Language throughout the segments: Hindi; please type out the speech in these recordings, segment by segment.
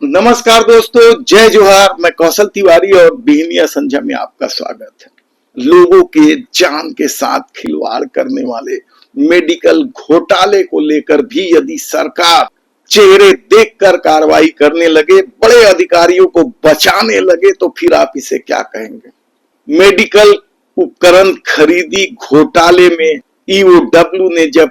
नमस्कार दोस्तों, जय जोहार। मैं कौशल तिवारी और बिहनिया संध्या में आपका स्वागत है। लोगों के जान के साथ खिलवाड़ करने वाले मेडिकल घोटाले को लेकर भी यदि सरकार चेहरे देखकर कार्रवाई करने लगे, बड़े अधिकारियों को बचाने लगे, तो फिर आप इसे क्या कहेंगे। मेडिकल उपकरण खरीदी घोटाले में ईओडब्ल्यू ने जब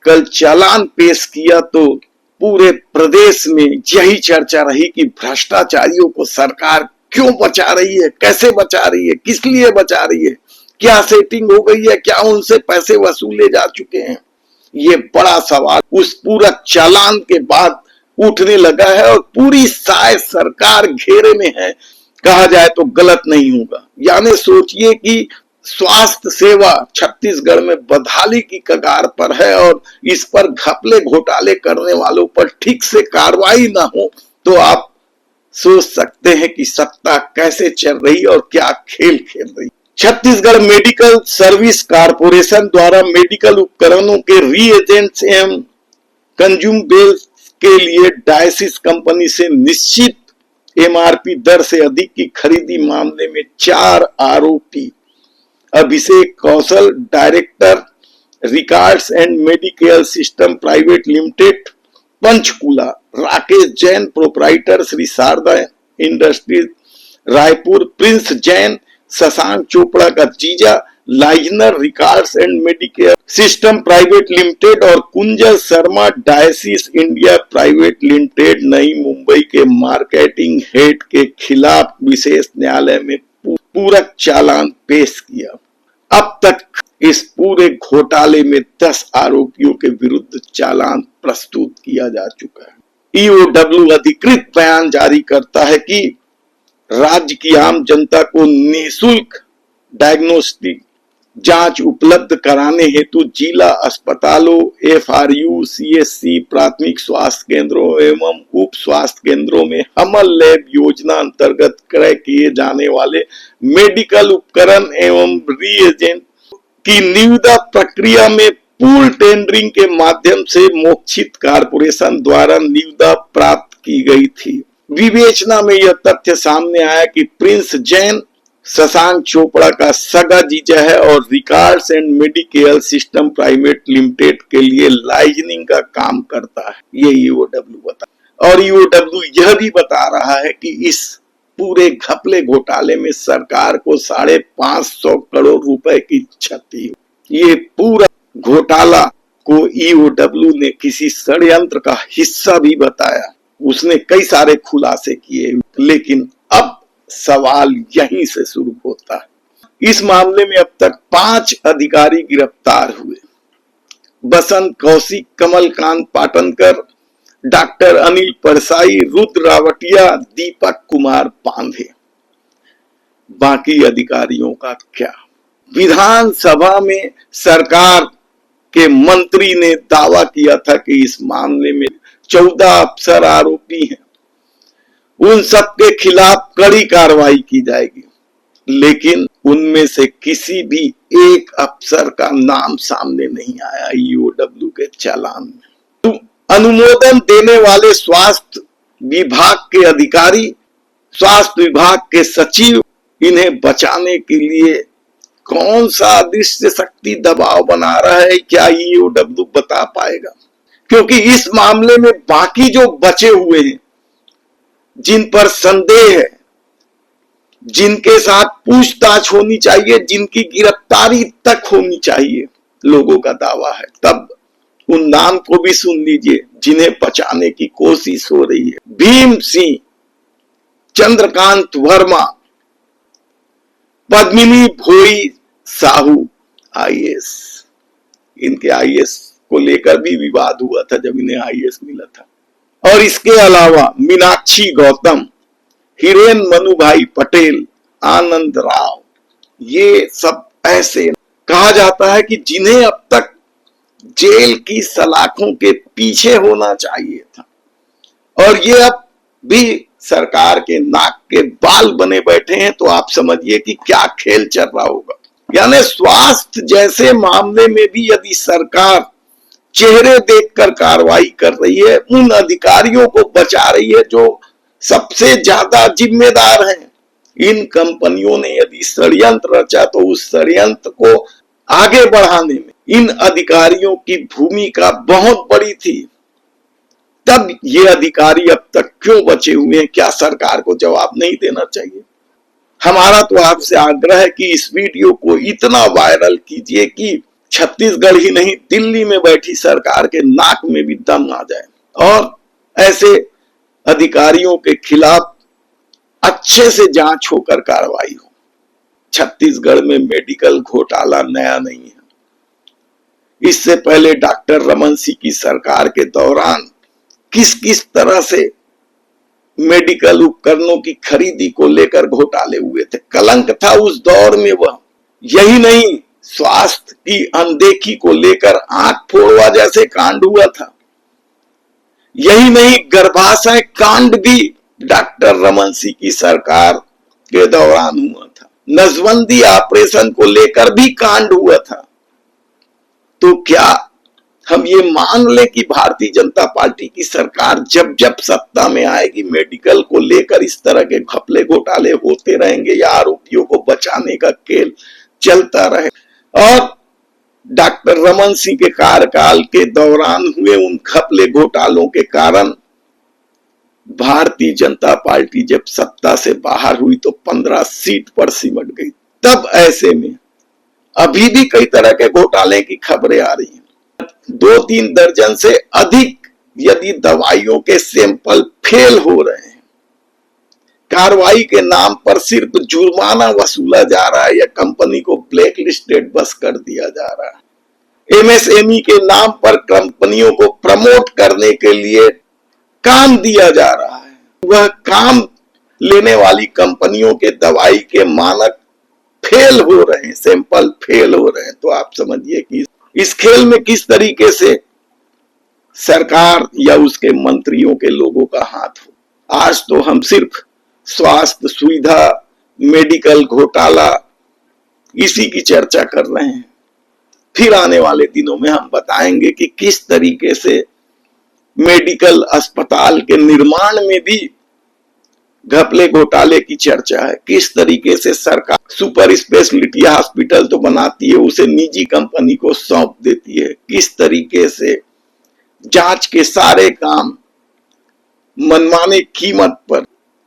कल चालान पेश किया तो पूरे प्रदेश में यही चर्चा रही कि भ्रष्टाचारियों को सरकार क्यों बचा रही है, कैसे बचा रही है, किस लिए बचा रही है, क्या सेटिंग हो गई है, क्या उनसे पैसे वसूले जा चुके हैं। ये बड़ा सवाल उस पूरा चालान के बाद उठने लगा है और पूरी साय सरकार घेरे में है, कहा जाए तो गलत नहीं होगा। यानी सोचिए कि स्वास्थ्य सेवा छत्तीसगढ़ में बदहाली की कगार पर है और इस पर घपले घोटाले करने वालों पर ठीक से कार्रवाई ना हो तो आप सोच सकते हैं कि सत्ता कैसे चल रही और क्या खेल खेल रही। छत्तीसगढ़ मेडिकल सर्विस कॉर्पोरेशन द्वारा मेडिकल उपकरणों के रीएजेंट्स एवं कंज्यूमेबल्स के लिए डायसिस कंपनी से निश्चित एमआरपी दर से अधिक की खरीदी मामले में 4 आरोपी Abhishek Kaushal, director Records and Medical System Private Limited Panchkula, Rakesh Jain proprietor Shri Sharda Industries Raipur, Prince Jain Shashank Chopra का जीजा liaisoner Records and Medical System Private Limited और कुंजल शर्मा डायसिस इंडिया प्राइवेट लिमिटेड नई मुंबई के मार्केटिंग हेड के खिलाफ विशेष न्यायालय में पूरक चालान पेश किया। अब तक इस पूरे घोटाले में 10 आरोपियों के विरुद्ध चालान प्रस्तुत किया जा चुका है। ईओडब्ल्यू अधिकृत बयान जारी करता है कि राज्य की आम जनता को निःशुल्क डायग्नोस्टिक जांच उपलब्ध कराने हेतु जिला अस्पतालों, एफआरयू, सीएससी, प्राथमिक स्वास्थ्य केंद्रों एवं उप स्वास्थ्य केंद्रों में हमल लैब योजना अंतर्गत क्रय किए जाने वाले मेडिकल उपकरण एवं रीएजेंट की निविदा प्रक्रिया में पूल टेंडरिंग के माध्यम से मोक्षित कॉर्पोरेशन द्वारा निविदा प्राप्त की गई थी। विवेचना में यह तथ्य सामने आया कि प्रिंस जैन शशांक चोपड़ा का सगा जीजा है और records and Medical System Private limited के लिए लाइजनिंग का काम करता है। ये ईओडब्ल्यू बता और ईओडब्ल्यू यह भी बता रहा है कि इस पूरे घपले घोटाले में सरकार को 550 करोड़ रुपए की क्षति हुई। ये पूरा घोटाला को ईओडब्ल्यू ने किसी षड्यंत्र का हिस्सा भी बताया। उसने कई सारे खुलासे किए, लेकिन अब सवाल यहीं से शुरू होता है। इस मामले में अब तक 5 अधिकारी गिरफ्तार हुए। बसंत कौशिक, कमलकांत पाटनकर, डॉक्टर अनिल परसाई, रुद्र रावटिया, दीपक कुमार पांधे। बाकी अधिकारियों का क्या। विधानसभा में सरकार के मंत्री ने दावा किया था कि इस मामले में 14 अफसर आरोपी हैं, उन सबके खिलाफ कड़ी कार्रवाई की जाएगी, लेकिन उनमें से किसी भी एक अफसर का नाम सामने नहीं आया ईओडब्ल्यू के चालान में। तो अनुमोदन देने वाले स्वास्थ्य विभाग के अधिकारी, स्वास्थ्य विभाग के सचिव इन्हें बचाने के लिए कौन सा अदृश्य शक्ति दबाव बना रहा है, क्या ईओडब्ल्यू बता पाएगा। क्योंकि इस मामले में बाकी जो बचे हुए हैं, जिन पर संदेह है, जिनके साथ पूछताछ होनी चाहिए, जिनकी गिरफ्तारी तक होनी चाहिए, लोगों का दावा है। तब उन नाम को भी सुन लीजिए जिन्हें बचाने की कोशिश हो रही है। भीम सिंह, चंद्रकांत वर्मा, पद्मिनी भोई साहू आईएएस। इनके आईएएस को लेकर भी विवाद हुआ था जब इन्हें आईएएस मिला था। और इसके अलावा मीनाक्षी गौतम, हिरेन मनुभाई पटेल, आनंद राव, ये सब ऐसे कहा जाता है कि जिन्हें अब तक जेल की सलाखों के पीछे होना चाहिए था, और ये अब भी सरकार के नाक के बाल बने बैठे हैं। तो आप समझिए कि क्या खेल चल रहा होगा। यानी स्वास्थ्य जैसे मामले में भी यदि सरकार चेहरे देखकर कार्रवाई कर रही है, उन अधिकारियों को बचा रही है जो सबसे ज्यादा जिम्मेदार हैं। इन कंपनियों ने यदि षड्यंत्र रचा तो उस षड्यंत्र को आगे बढ़ाने में इन अधिकारियों की भूमिका बहुत बड़ी थी। तब ये अधिकारी अब तक क्यों बचे हुए हैं? क्या सरकार को जवाब नहीं देना चाहिए? हमारा तो आपसे आग्रह है कि इस वीडियो को इतना वायरल कीजिए कि छत्तीसगढ़ ही नहीं, दिल्ली में बैठी सरकार के नाक में भी दम आ जाए और ऐसे अधिकारियों के खिलाफ अच्छे से जांच होकर कार्रवाई हो। छत्तीसगढ़ में मेडिकल घोटाला नया नहीं है। इससे पहले डॉक्टर रमन सिंह की सरकार के दौरान किस किस तरह से मेडिकल उपकरणों की खरीदी को लेकर घोटाले हुए थे। कलंक था उस दौर में वह। यही नहीं, स्वास्थ्य की अनदेखी को लेकर आंख फोड़वा जैसे कांड हुआ था। यही नहीं, गर्भाशय कांड भी डॉक्टर रमन सिंह की सरकार के दौरान हुआ था। नसबंदी ऑपरेशन को लेकर भी कांड हुआ था। तो क्या हम ये मान ले कि भारतीय जनता पार्टी की सरकार जब जब सत्ता में आएगी मेडिकल को लेकर इस तरह के घपले घोटाले होते रहेंगे या आरोपियों को बचाने का खेल चलता रहे? और डॉक्टर रमन सिंह के कार्यकाल के दौरान हुए उन घपले घोटालों के कारण भारतीय जनता पार्टी जब सत्ता से बाहर हुई तो 15 सीट पर सिमट गई। तब ऐसे में अभी भी कई तरह के घोटाले की खबरें आ रही हैं। 2-3 दर्जन से अधिक यदि दवाइयों के सैंपल फेल हो रहे हैं, कार्रवाई के नाम पर सिर्फ जुर्माना वसूला जा रहा है या कंपनी को ब्लैक लिस्टेड बस कर दिया जा रहा है। एमएसएमई के नाम पर कंपनियों को प्रमोट करने के लिए काम दिया जा रहा है। वह काम लेने वाली कंपनियों के दवाई के मानक फेल हो रहे हैं, सैंपल फेल हो रहे हैं। तो आप समझिए कि इस खेल में किस तरीके से सरकार या उसके मंत्रियों के लोगों का हाथ हो। आज तो हम सिर्फ स्वास्थ्य सुविधा, मेडिकल घोटाला इसी की चर्चा कर रहे हैं। फिर आने वाले दिनों में हम बताएंगे कि किस तरीके से मेडिकल अस्पताल के निर्माण में भी घपले घोटाले की चर्चा है। किस तरीके से सरकार सुपर स्पेशलिटी हॉस्पिटल तो बनाती है, उसे निजी कंपनी को सौंप देती है। किस तरीके से जांच के सारे काम मनमाने कीमत पर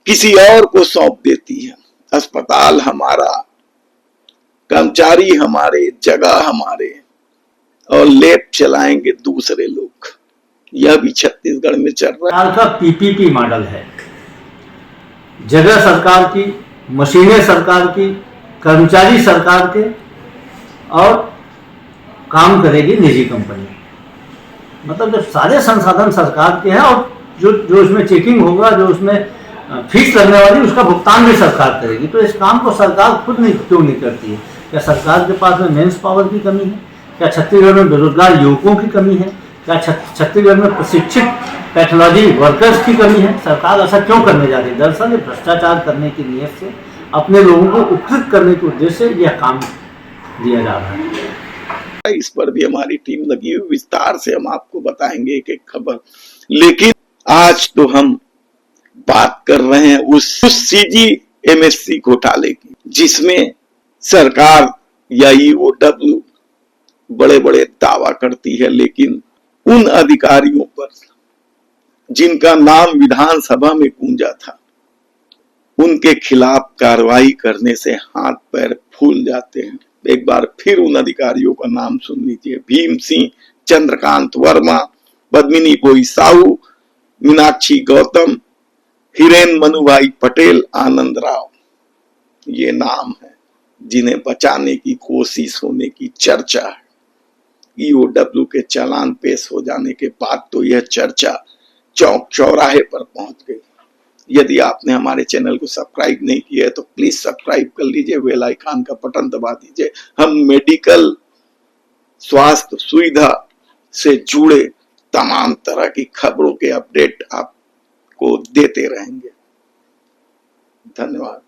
किसी और को सौंप देती है। अस्पताल हमारा, कर्मचारी हमारे, जगह हमारे, और लैब चलाएंगे दूसरे लोग। यह भी छत्तीसगढ़ में चल रहा है। का पीपीपी मॉडल है। जगह सरकार की, मशीनें सरकार की, कर्मचारी सरकार के, और काम करेगी निजी कंपनी। मतलब जब सारे संसाधन सरकार के हैं और जो उसमें चेकिंग होगा, जो उसमें फीस लगने वाली, उसका भुगतान भी सरकार करेगी। तो इस काम को सरकार खुद नहीं क्यों नहीं करती है? क्या सरकार के पास में मेंस पावर की कमी है? क्या छत्तीसगढ़ में बेरोजगार युवकों की कमी है? क्या छत्तीसगढ़ में प्रशिक्षित पैथोलॉजी वर्कर्स की कमी है? सरकार ऐसा क्यों करने जा रही है? दरअसल ये भ्रष्टाचार करने की नीयत से, अपने लोगों को उपकृत करने के उद्देश्य से यह काम दिया जा रहा है। इस पर भी हमारी टीम लगी हुई, विस्तार से हम आपको बताएंगे एक एक खबर। लेकिन आज तो हम बात कर रहे हैं उस सीजीएमएससी घोटाले की, जिसमें सरकार या ईओडब्ल्यू बड़े बड़े दावा करती है, लेकिन उन अधिकारियों पर जिनका नाम विधानसभा में गूंजा था, उनके खिलाफ कार्रवाई करने से हाथ पैर फूल जाते हैं। एक बार फिर उन अधिकारियों का नाम सुन लीजिए। भीम सिंह, चंद्रकांत वर्मा, पद्मिनी बोई साहू, मीनाक्षी गौतम, हिरेन मनुभाई पटेल, आनंद राव। ये नाम है जिन्हें बचाने की कोशिश होने की चर्चा है। ईओडब्ल्यू के चालान पेश हो जाने के बाद तो यह चर्चा चौक चौराहे पर पहुंच गई। यदि आपने हमारे चैनल को सब्सक्राइब नहीं किया है तो प्लीज सब्सक्राइब कर लीजिए, बेल आइकन का बटन दबा दीजिए। हम मेडिकल स्वास्थ्य सुविधा से जुड़े तमाम तरह की खबरों के अपडेट आपको देते रहेंगे। धन्यवाद।